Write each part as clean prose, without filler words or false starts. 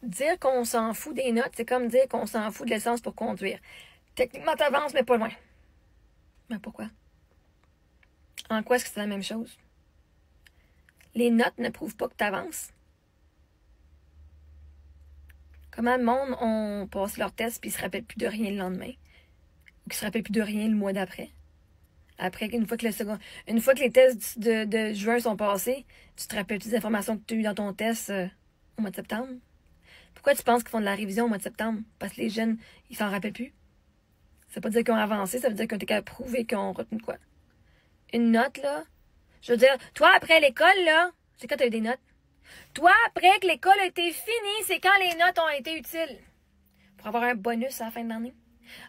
dire qu'on s'en fout des notes, c'est comme dire qu'on s'en fout de l'essence pour conduire. Techniquement, t'avances, mais pas loin. Mais pourquoi? En quoi est-ce que c'est la même chose? Les notes ne prouvent pas que t'avances. Comment le monde ont passé leur test puis ils se rappellent plus de rien le lendemain? Ou qu'ils se rappellent plus de rien le mois d'après? Après, une fois que les tests de juin sont passés, tu te rappelles-tu des informations que tu as eues dans ton test au mois de septembre? Pourquoi tu penses qu'ils font de la révision au mois de septembre? Parce que les jeunes, ils s'en rappellent plus. Ça veut pas dire qu'ils ont avancé, ça veut dire qu'ils ont été capables de prouver qu'ils ont retenu quoi? Une note, là. Je veux dire, toi, après l'école, là, c'est quand tu as eu des notes. Toi, après que l'école a été finie, c'est quand les notes ont été utiles. Pour avoir un bonus à la fin de l'année.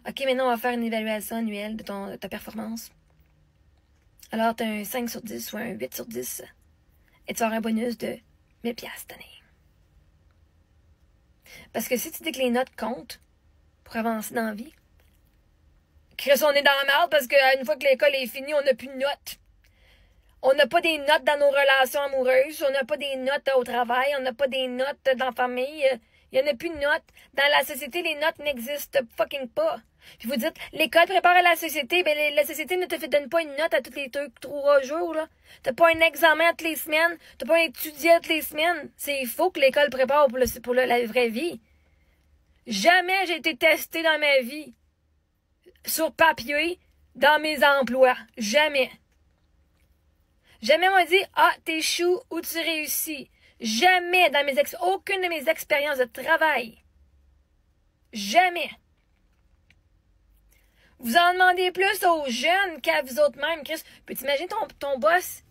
OK, maintenant, on va faire une évaluation annuelle de ta performance. Alors, tu as un 5 sur 10 ou un 8 sur 10. Et tu vas avoir un bonus de 1000 $ cette année. Parce que si tu dis que les notes comptent pour avancer dans la vie, Chris, on est dans la merde parce qu'une fois que l'école est finie, on n'a plus de notes. On n'a pas des notes dans nos relations amoureuses, on n'a pas des notes au travail, on n'a pas des notes dans la famille. Il n'y en a plus de notes. Dans la société, les notes n'existent fucking pas. Puis vous dites, l'école prépare à la société, ben la société ne te donne pas une note à tous les 3 jours, là. T'as pas un examen à toutes les semaines, t'as pas un étudié à toutes les semaines. C'est faux que l'école prépare pour la vraie vie. Jamais j'ai été testée dans ma vie. Sur papier, dans mes emplois. Jamais. Jamais on m'a dit, t'échoues ou tu réussis. Jamais dans aucune de mes expériences de travail. Jamais. Vous en demandez plus aux jeunes qu'à vous autres mêmes, Chris. Peux-tu imaginer ton boss?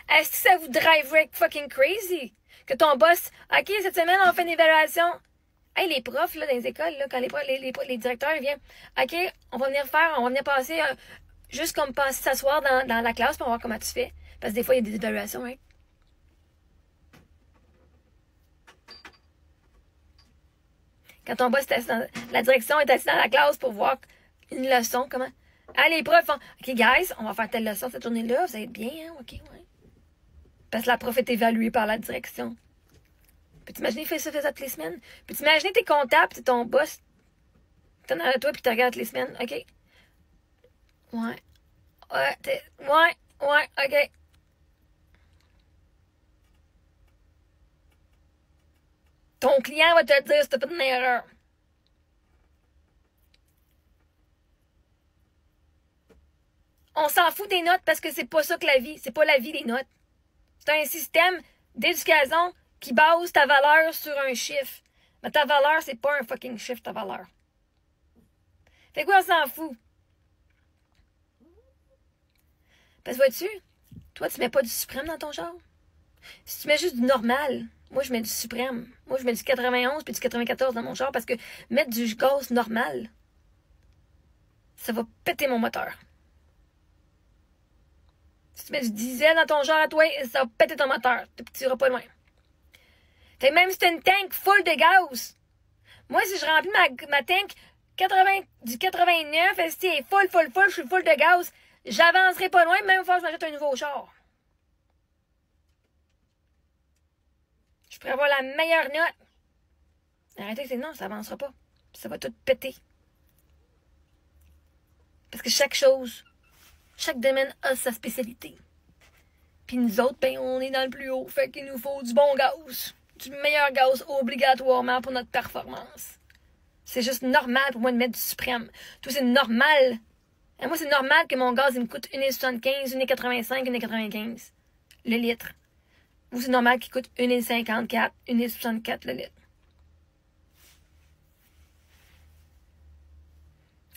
Est-ce que ça vous driverait fucking crazy? Que ton boss, OK, cette semaine, on fait une évaluation. Hey, les profs, là, dans les écoles, là, quand les directeurs viennent, OK, on va venir passer, juste comme passer s'asseoir dans la classe pour voir comment tu fais. Parce que des fois, il y a des évaluations, hein. Quand ton boss est assis la direction est assise dans la classe pour voir une leçon, comment? Ah, les profs font, OK, guys, on va faire telle leçon cette journée-là, vous allez être bien, hein? OK, ouais. Parce que la prof est évaluée par la direction. Peux-tu imaginer faire ça toutes les semaines? Peux-tu imaginer t'es comptable, c'est ton boss, t'en as à toi, puis tu regardes les semaines, OK? Ouais. Ouais, OK. Ton client va te dire si t'as pas une erreur. On s'en fout des notes parce que c'est pas ça que la vie. C'est pas la vie, les notes. C'est un système d'éducation qui base ta valeur sur un chiffre. Mais ta valeur, c'est pas un fucking chiffre, ta valeur. Fait quoi, on s'en fout? Parce que vois-tu, toi, tu mets pas du suprême dans ton genre. Si tu mets juste du normal, moi, je mets du suprême. Moi, je mets du 91 puis du 94 dans mon char parce que mettre du gaz normal, ça va péter mon moteur. Si tu mets du diesel dans ton char à toi, ça va péter ton moteur. Tu iras pas loin. Fait que même si tu as une tank full de gaz, moi, si je remplis ma tank du 89, si elle est full, je suis full de gaz, j'avancerai pas loin, même fois que je m'achète un nouveau char. Je pourrais avoir la meilleure note. Arrêtez, c'est non, ça avancera pas. Ça va tout péter. Parce que chaque domaine a sa spécialité. Puis nous autres, ben, on est dans le plus haut. Fait qu'il nous faut du bon gaz. Du meilleur gaz obligatoirement pour notre performance. C'est juste normal pour moi de mettre du suprême. Toi, c'est normal. Et moi, c'est normal que mon gaz, il me coûte 1,75, 1,85, 1,95 le litre. Ou c'est normal qu'il coûte 1,54, 1,64 le litre.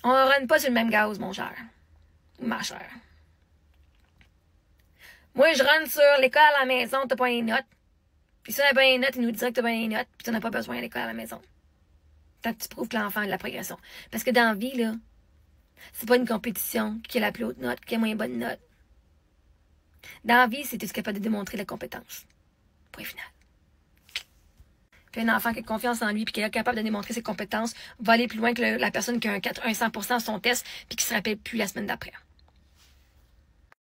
On ne run pas sur le même gaz, mon cher. Ou ma chère. Moi, je run sur l'école à la maison, t'as pas une note. Puis si on n'a pas une note, il nous dirait que t'as pas une note, puis t'en as pas besoin à l'école à la maison. Tant que tu prouves que l'enfant a de la progression. Parce que dans la vie, là, c'est pas une compétition qui a la plus haute note, qui a moins bonne note. Dans la vie, c'est tu es capable de démontrer la compétence. Point final. Puis un enfant qui a confiance en lui puis qui est capable de démontrer ses compétences va aller plus loin que la personne qui a un 100% à son test puis qui se rappelle plus la semaine d'après.